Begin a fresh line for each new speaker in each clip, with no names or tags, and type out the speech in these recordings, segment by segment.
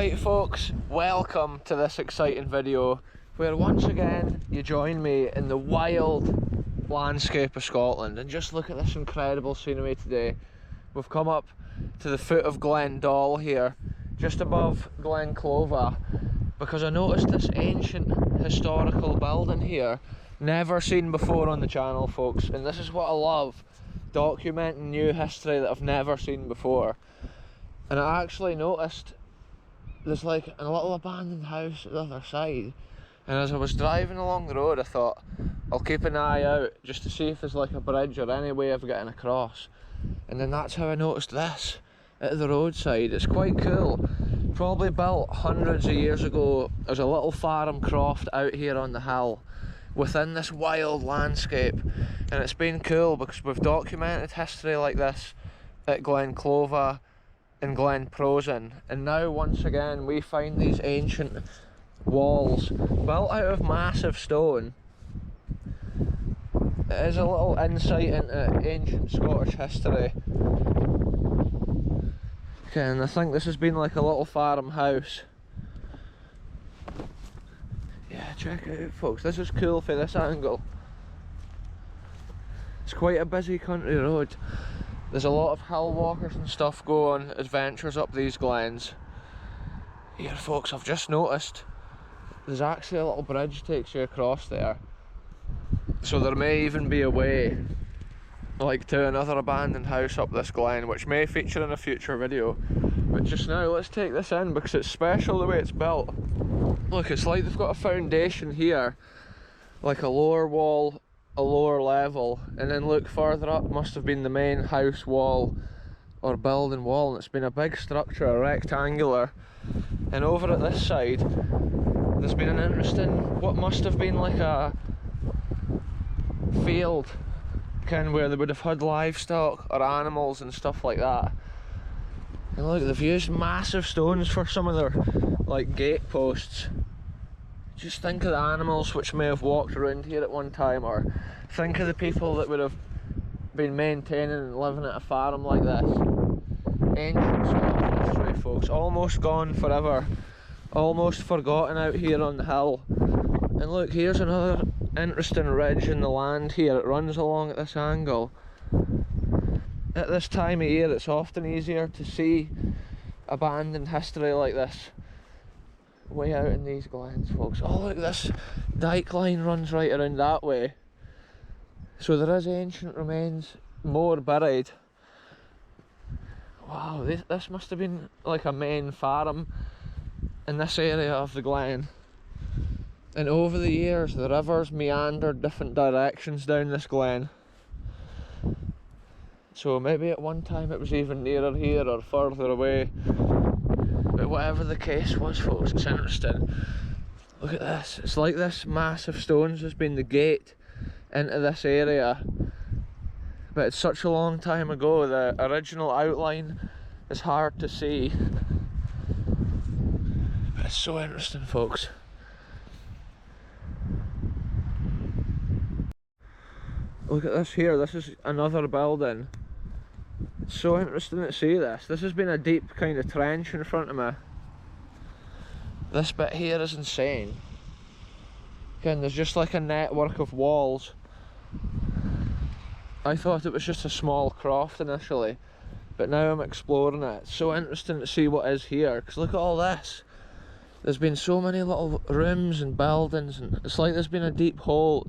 Right folks, welcome to this exciting video where once again you join me in the wild landscape of Scotland. And just look at this incredible scenery today. We've come up to the foot of Glen Doll here, just above Glen Clova, because I noticed this ancient historical building here, never seen before on the channel folks, and this is what I love, documenting new history that I've never seen before. And I actually noticed there's like a little abandoned house at the other side, and as I was driving along the road I thought I'll keep an eye out just to see if there's like a bridge or any way of getting across. And then that's how I noticed this at the roadside. It's quite cool, probably built hundreds of years ago as a little farm croft out here on the hill within this wild landscape. And it's been cool because we've documented history like this at Glen Clova and Glen Prosen, and now once again we find these ancient walls built out of massive stone. It is a little insight into ancient Scottish history. Okay, and I think this has been like a little farmhouse. Yeah, check it out folks, this is cool for this angle. It's quite a busy country road. There's a lot of hill walkers and stuff go on adventures up these glens. Here folks, I've just noticed there's actually a little bridge takes you across there. So there may even be a way like to another abandoned house up this glen, which may feature in a future video. But just now let's take this in because it's special the way it's built. Look, it's like they've got a foundation here, like a lower wall, a lower level, and then look further up must have been the main house wall or building wall, and it's been a big structure, a rectangular. And over at this side there's been an interesting, what must have been like a field kind of where they would have had livestock or animals and stuff like that. And look, they've used massive stones for some of their like gate posts. Just think of the animals which may have walked around here at one time, or think of the people that would have been maintaining and living at a farm like this. Ancient Scottish history folks, almost gone forever, almost forgotten out here on the hill. And look, here's another interesting ridge in the land here, it runs along at this angle. At this time of year it's often easier to see abandoned history like this way out in these glens folks. Oh look, this dike line runs right around that way, so there is ancient remains more buried. Wow, this must have been like a main farm in this area of the glen, and over the years the rivers meandered different directions down this glen, so maybe at one time it was even nearer here or further away. But whatever the case was folks, it's interesting. Look at this, it's like this massive stones has been the gate into this area, but it's such a long time ago the original outline is hard to see. But it's so interesting folks. Look at this here, this is another building. It's so interesting to see this. This has been a deep kind of trench in front of me. This bit here is insane. Again, there's just like a network of walls. I thought it was just a small croft initially, but now I'm exploring it. It's so interesting to see what is here, because look at all this. There's been so many little rooms and buildings, and it's like there's been a deep hole.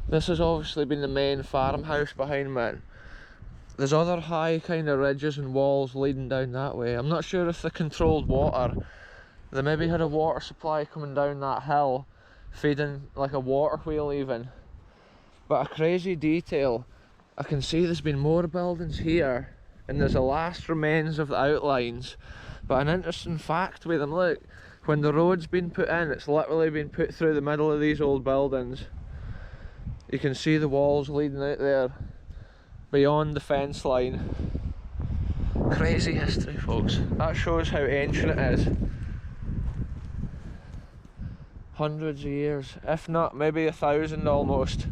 This has obviously been the main farmhouse behind me. There's other high kind of ridges and walls leading down that way. I'm not sure if they controlled water. They maybe had a water supply coming down that hill, feeding like a water wheel even. But a crazy detail, I can see there's been more buildings here, and there's the last remains of the outlines. But an interesting fact with them, look, when the road's been put in, it's literally been put through the middle of these old buildings. You can see the walls leading out there beyond the fence line. Crazy history folks, that shows how ancient it is. Hundreds of years, if not maybe 1,000 almost.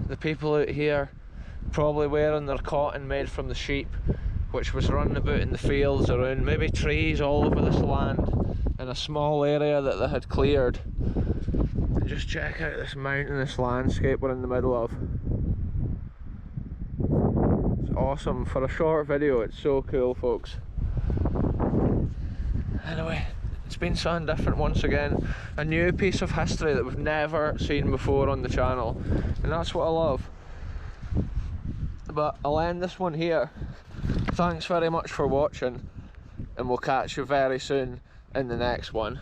The people out here probably wearing their cotton made from the sheep, which was running about in the fields around, maybe trees all over this land in a small area that they had cleared. And just check out this mountainous landscape we're in the middle of. It's awesome. For a short video, it's so cool, folks. Anyway, it's been something different once again. A new piece of history that we've never seen before on the channel. And that's what I love. But I'll end this one here. Thanks very much for watching. And we'll catch you very soon in the next one.